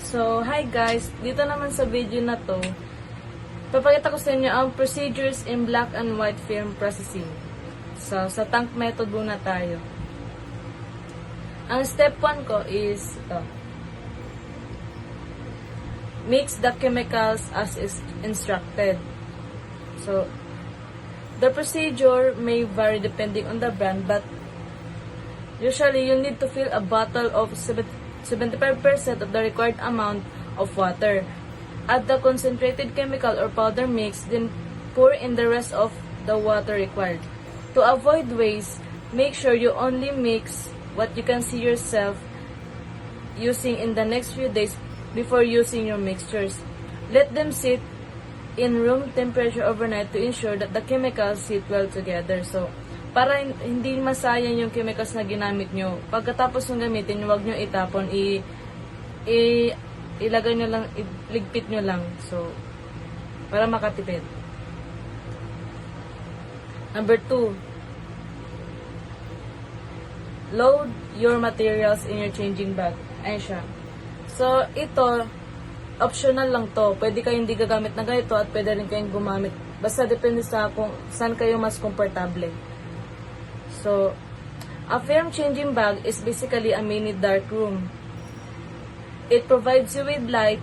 So, hi guys! Dito naman sa video na to, papakita ko sa inyo ang procedures in black and white film processing. So, sa tank method muna tayo. Ang step 1 ko is ito. Mix the chemicals as is instructed. So, the procedure may vary depending on the brand, but usually you need to fill a bottle of 75% of the required amount of water. Add the concentrated chemical or powder mix, then pour in the rest of the water required. To avoid waste, make sure you only mix what you can see yourself using in the next few days before using your mixtures. Let them sit in room temperature overnight to ensure that the chemicals sit well together. So, para hindi masayang yung chemicals na ginamit nyo, pagkatapos ng gamitin, huwag nyo itapon, ilagay nyo lang, iligpit nyo lang. So, para makatipid. Number 2, load your materials in your changing bag. Ayan siya. So, ito, optional lang to. Pwede kayong hindi gagamit na ganito at pwede rin kayong gumamit. Basta depende sa kung saan kayo mas komportable. So, a film changing bag is basically a mini dark room. It provides you with light,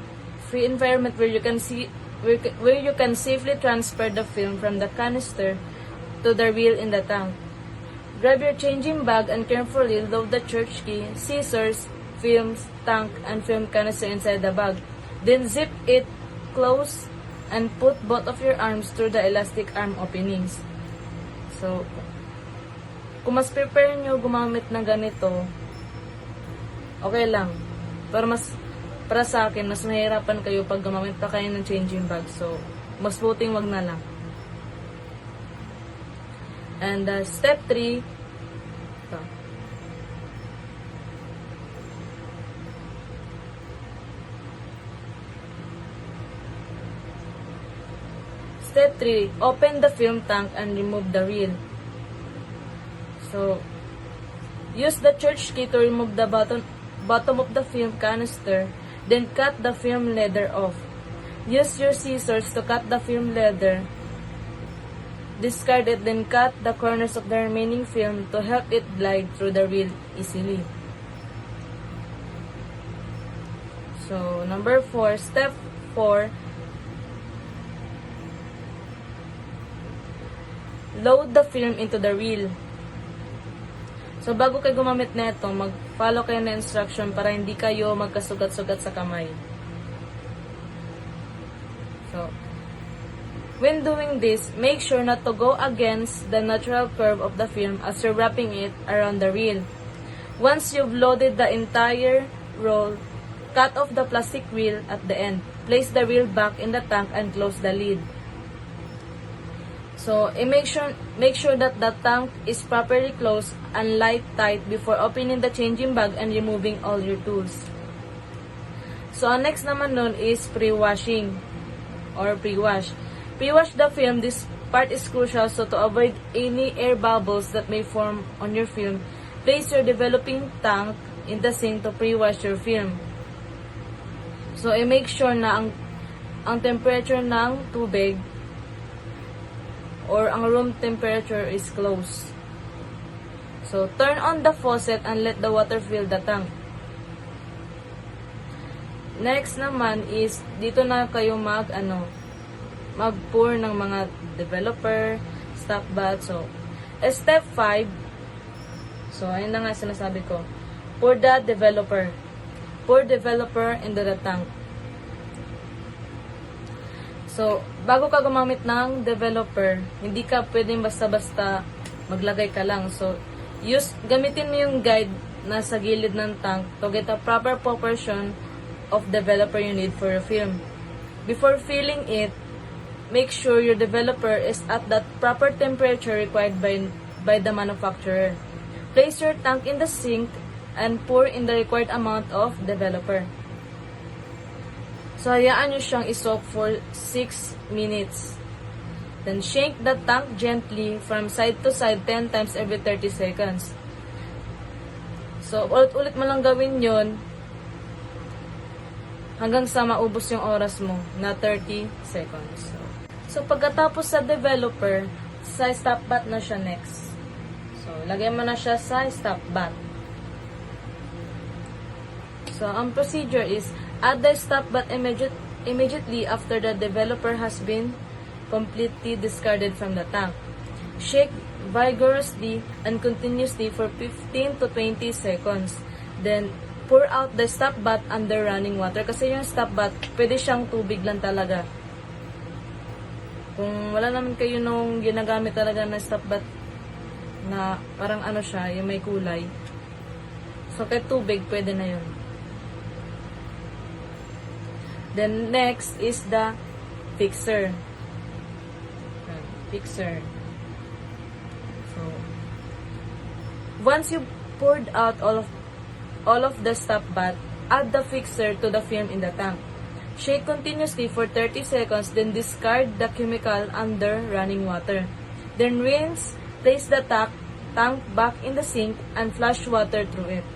free environment where you can safely transfer the film from the canister to the reel in the tank. Grab your changing bag and carefully load the church key, scissors, films, tank, and film canister inside the bag. Then zip it close and put both of your arms through the elastic arm openings. So, kung mas prepare nyo gumamit ng ganito, okay lang. Pero para sa akin, mas mahirapan kayo pag gumamit pa kayo ng changing bag. So, mas buting wag na lang. And step 3, ito. Step 3, open the film tank and remove the reel. So, use the church key to remove the bottom of the film canister, then cut the film leather off. Use your scissors to cut the film leather. Discard it, then cut the corners of the remaining film to help it glide through the reel easily. So, number 4, step 4, load the film into the reel. So, bago kayo gumamit nito, mag-follow kayo na instruction para hindi kayo magkasugat-sugat sa kamay. So, when doing this, make sure not to go against the natural curve of the film as you're wrapping it around the reel. Once you've loaded the entire roll, cut off the plastic reel at the end. Place the reel back in the tank and close the lid. So, make sure that the tank is properly closed and light tight before opening the changing bag and removing all your tools. So, ang next naman nun is pre-washing or pre-wash. Pre-wash the film. This part is crucial, so to avoid any air bubbles that may form on your film, place your developing tank in the sink to pre-wash your film. So, make sure na ang temperature ng tubig or ang room temperature is close. So, turn on the faucet and let the water fill the tank. Next naman is, dito na kayo mag-pour ng mga developer, stock bath. So, step 5, so, ayun na nga sinasabi ko. Pour the developer. Pour developer into the tank. So, bago ka gumamit ng developer, hindi ka pwedeng basta-basta maglagay ka lang. So, gamitin mo yung guide na sa gilid ng tank to get a proper proportion of developer you need for your film. Before filling it, make sure your developer is at that proper temperature required by the manufacturer. Place your tank in the sink and pour in the required amount of developer. So, hayaan nyo siyang isoak for 6 minutes. Then, shake the tank gently from side to side 10 times every 30 seconds. So, ulit-ulit mo lang gawin yun hanggang sa maubos yung oras mo na 30 seconds. So pagkatapos sa developer, sa stop bath na siya next. So, lagay mo na siya sa stop bath. So, ang procedure is, add the stop bath immediately after the developer has been completely discarded from the tank. Shake vigorously and continuously for 15 to 20 seconds. Then, pour out the stop bath under running water. Kasi yung stop bath, pwede siyang tubig lang talaga. Kung wala naman kayo nung ginagamit talaga na stop bath na parang ano siya, yung may kulay. So, kay tubig, pwede na yun. Then, next is the fixer. Fixer. So, once you poured out all of the stop bath, add the fixer to the film in the tank. Shake continuously for 30 seconds, then discard the chemical under running water. Then rinse, place the tank back in the sink and flush water through it.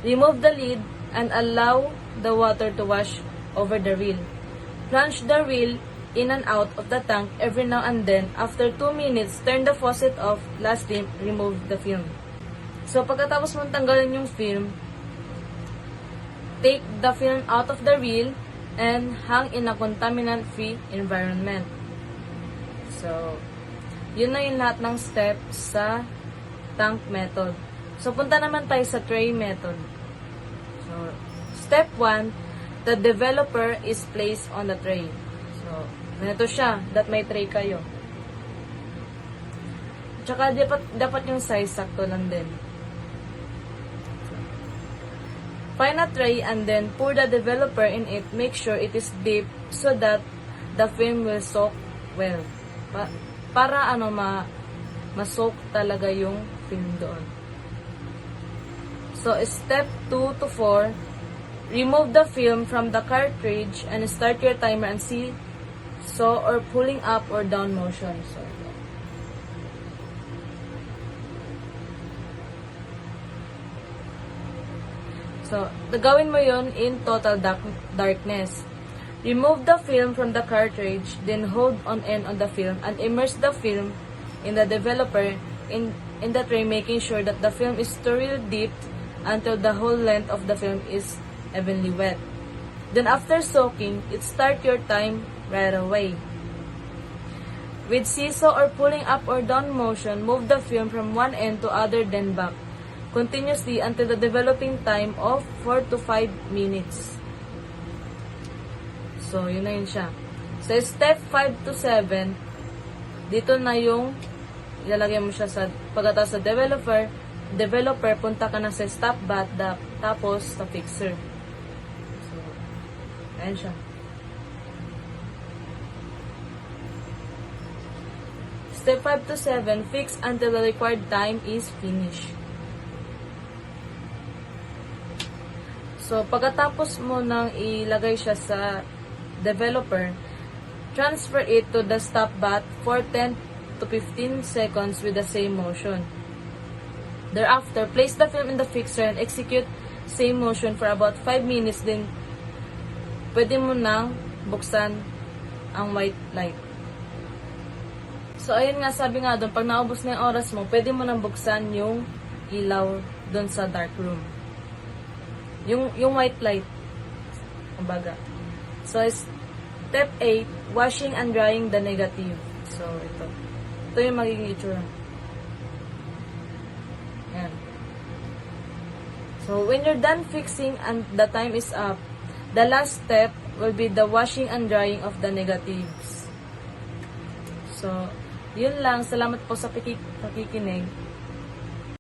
Remove the lid and allow the water to wash over the reel. Plunge the reel in and out of the tank every now and then. After 2 minutes, turn the faucet off. Lastly, remove the film. So, pagkatapos mong tanggalin yung film, take the film out of the reel and hang in a contaminant-free environment. So, yun na yung lahat ng steps sa tank method. So, punta naman tayo sa tray method. So, step 1, the developer is placed on the tray. So, ganito siya, that may tray kayo. Tsaka, dapat yung size sakto lang din. Find a tray and then pour the developer in it. Make sure it is deep so that the film will soak well. Para ma-soak talaga yung film doon. So, step 2 to 4, remove the film from the cartridge and start your timer and see saw or pulling up or down motion. So, gawin mo yun in total darkness. Remove the film from the cartridge, then hold on end on the film and immerse the film in the developer in the tray, making sure that the film is thoroughly dipped until the whole length of the film is evenly wet. Then after soaking, start your time right away. With seesaw or pulling up or down motion, move the film from one end to other then back, continuously until the developing time of 4 to 5 minutes. So, yun na yun siya. So, step 5 to 7, dito na yung ilalagay mo siya sa pagkatapos sa developer, punta ka na sa stop bath, tapos sa fixer. So, ayan siya. Step 5 to 7, fix until the required time is finished. So, pagkatapos mo nang ilagay siya sa developer, transfer it to the stop bath for 10 to 15 seconds with the same motion. Thereafter, place the film in the fixer and execute same motion for about 5 minutes. Then, pwede mo nang buksan ang white light. So, ayun nga, sabi nga doon, pag naubos na yung oras mo, pwede mo nang buksan yung ilaw doon sa dark room. Yung white light. Kumbaga. So, step 8, washing and drying the negative. So, ito. Ito yung magiging itsura. Ayan. So, when you're done fixing and the time is up, the last step will be the washing and drying of the negatives. So, yun lang. Salamat po sa pakikinig.